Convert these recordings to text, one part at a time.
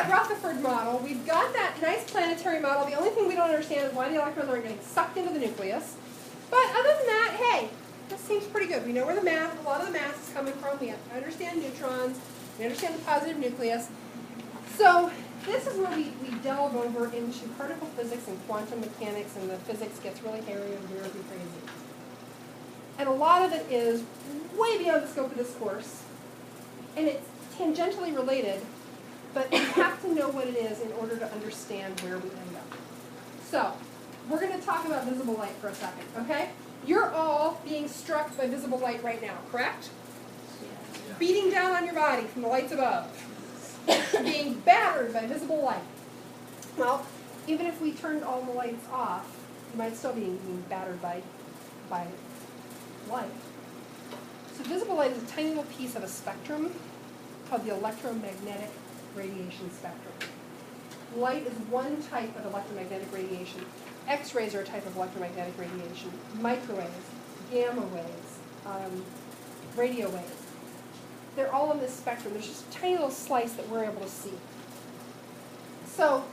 that Rutherford model. We've got that nice planetary model. The only thing we don't understand is why the electrons aren't getting sucked into the nucleus. But other than that, hey, this seems pretty good. We know where a lot of the mass is coming from. We understand neutrons. We understand the positive nucleus. So this is where we delve over into particle physics and quantum mechanics, and the physics gets really hairy and weird and crazy. And a lot of it is way beyond the scope of this course. And it's tangentially related, but you have to know what it is in order to understand where we end up. So we're going to talk about visible light for a second, okay? You're all being struck by visible light right now, correct? Yeah. Beating down on your body from the lights above. Being battered by visible light. Well, even if we turned all the lights off, you might still be being battered by light. So visible light is a tiny little piece of a spectrum called the electromagnetic radiation spectrum. Light is one type of electromagnetic radiation. X-rays are a type of electromagnetic radiation. Microwaves, gamma waves, radio waves. They're all in this spectrum. There's just a tiny little slice that we're able to see. So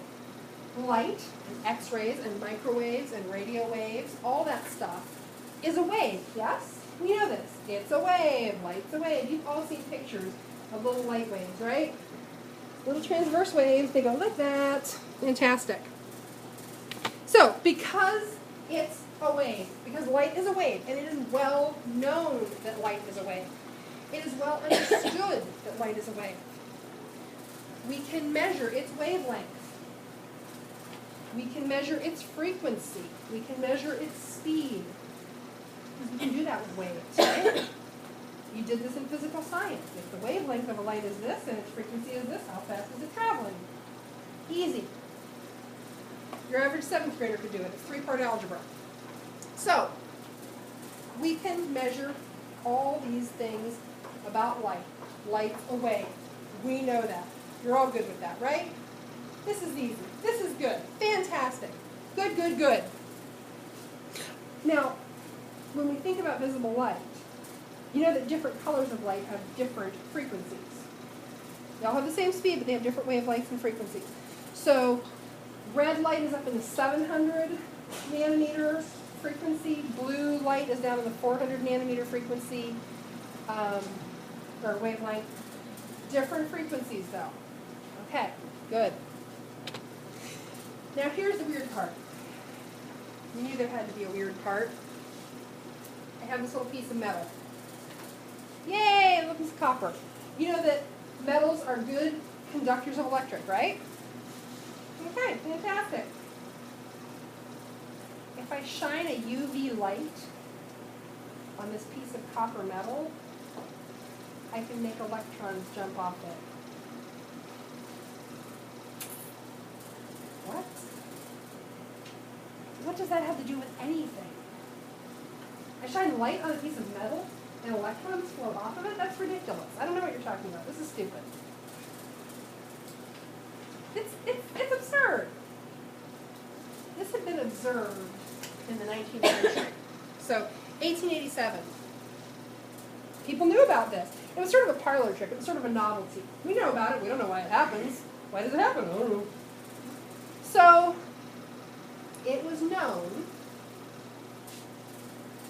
light and X-rays and microwaves and radio waves, all that stuff is a wave, yes? We know this. It's a wave. Light's a wave. You've all seen pictures of little light waves, right? Little transverse waves. They go like that. Fantastic. So because it's a wave, because light is a wave, and it is well known that light is a wave, it is well understood that light is a wave, we can measure its wavelength. We can measure its frequency. We can measure its speed. Because we can do that with waves, right? You did this in physical science. If the wavelength of a light is this and its frequency is this, how fast is it traveling? Easy. Your average 7th grader could do it. It's 3-part algebra. So, we can measure all these things about light. Light's a wave. We know that. You're all good with that, right? This is easy. This is good. Fantastic. Good, good, good. Now, when we think about visible light, you know that different colors of light have different frequencies. They all have the same speed, but they have different wavelengths and frequencies. So, red light is up in the 700 nanometer frequency. Blue light is down in the 400 nanometer frequency, or wavelength. Different frequencies, though. Okay, good. Now here's the weird part. You knew there had to be a weird part. I have this little piece of metal. Yay, a little piece of copper. You know that metals are good conductors of electric, right? Okay, fantastic. If I shine a UV light on this piece of copper metal, I can make electrons jump off it. What? What does that have to do with anything? I shine light on a piece of metal and electrons flow off of it? That's ridiculous. I don't know what you're talking about. This is stupid. It's absurd. This had been observed in the 19th century. So, 1887. People knew about this. It was sort of a parlor trick. It was sort of a novelty. We know about it. We don't know why it happens. Why does it happen? I don't know. So, it was known.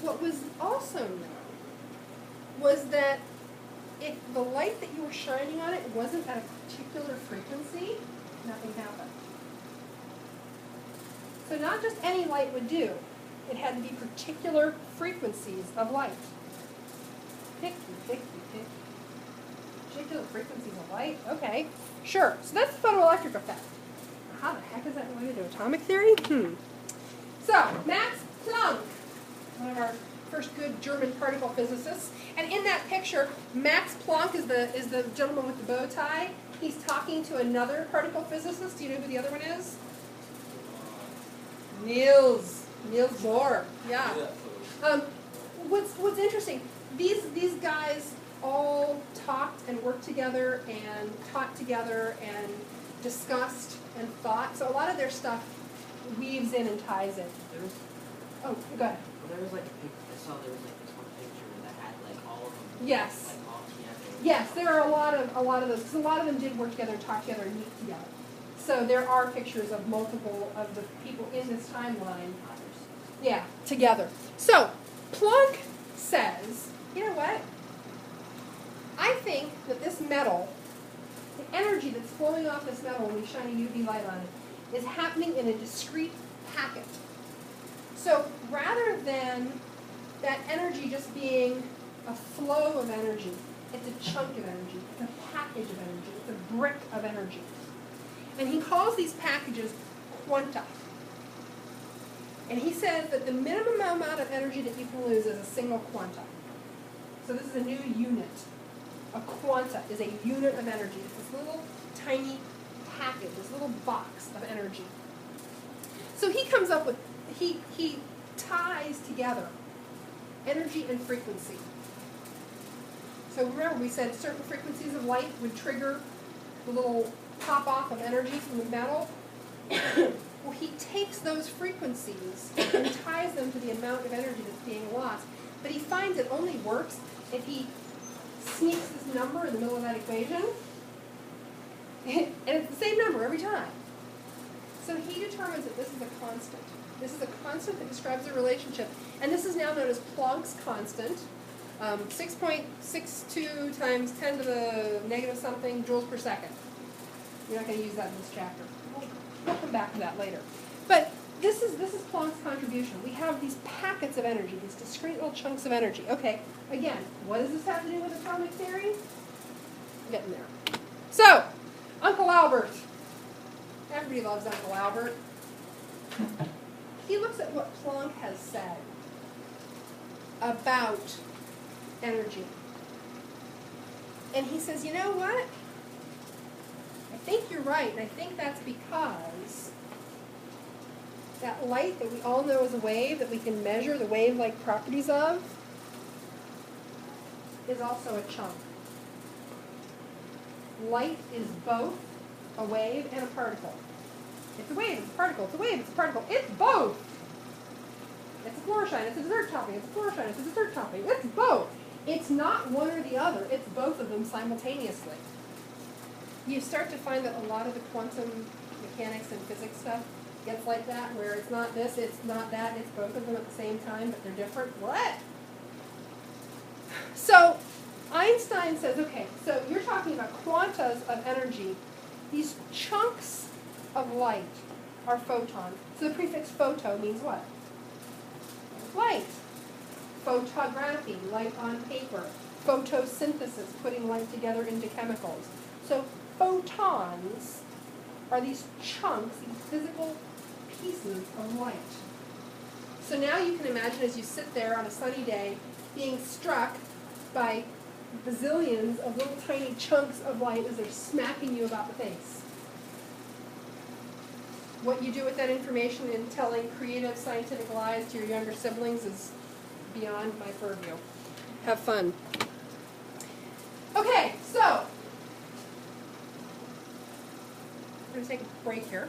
What was also known was that if the light that you were shining on it wasn't at a particular frequency, nothing happened. So not just any light would do. It had to be particular frequencies of light. Picky. Particular frequencies of light? Okay, sure. So that's the photoelectric effect. How the heck is that related to atomic theory? So, Max Planck, one of our first good German particle physicists. And in that picture, Max Planck is the gentleman with the bow tie. He's talking to another particle physicist. Do you know who the other one is? Niels Bohr. Yeah. What's interesting, these guys all talked and worked together and taught together and discussed and thought. So a lot of their stuff weaves in and ties in. Oh, go ahead. Well, there was like a picture, I saw there was like this one picture that had like all of them. Yes. Like all together. Yes, there are a lot of those, because a lot of them did work together and talk together and meet together. So there are pictures of multiple of the people in this timeline. Yeah, together. So Planck says, you know what? I think that this metal, the energy that's flowing off this metal when we shine a UV light on it, is happening in a discrete packet. So rather than that energy just being a flow of energy, it's a chunk of energy, it's a package of energy, it's a brick of energy. And he calls these packages quanta. And he says that the minimum amount of energy that you can lose is a single quanta. So this is a new unit. A quanta is a unit of energy. It's this little tiny package, this little box of energy. So he comes up with, he ties together energy and frequency. So remember we said certain frequencies of light would trigger the little pop off of energy from the metal. Well, he takes those frequencies and ties them to the amount of energy that's being lost. But he finds it only works if he sneaks this number in the middle of that equation. And it's the same number every time. So he determines that this is a constant. This is a constant that describes a relationship. And this is now known as Planck's constant. 6.62 times 10 to the negative something joules per second. We're not going to use that in this chapter. We'll come back to that later. But this is Planck's contribution. We have these packets of energy, these discrete little chunks of energy. Okay, again, what does this have to do with atomic theory? I'm getting there. So, Uncle Albert. Everybody loves Uncle Albert. He looks at what Planck has said about energy. And he says, you know what? I think you're right, and I think that's because that light that we all know is a wave, that we can measure the wave-like properties of, is also a chunk. Light is both a wave and a particle. It's a wave, it's a particle, it's a wave, it's a particle. It's both! It's a fluorshine, it's a dessert topping, it's a fluorshine, it's a dessert topping. It's both! It's not one or the other, it's both of them simultaneously. You start to find that a lot of the quantum mechanics and physics stuff gets like that, where it's not this, it's not that, it's both of them at the same time, but they're different. What? So Einstein says, okay, so you're talking about quantas of energy. These chunks of light are photons. So the prefix photo means what? Light. Photography, light on paper. Photosynthesis, putting light together into chemicals. So photons are these chunks, these physical pieces of light. So now you can imagine as you sit there on a sunny day being struck by bazillions of little tiny chunks of light as they're smacking you about the face. What you do with that information in telling creative scientific lies to your younger siblings is beyond my purview. Have fun. Okay, so we're going to take a break here.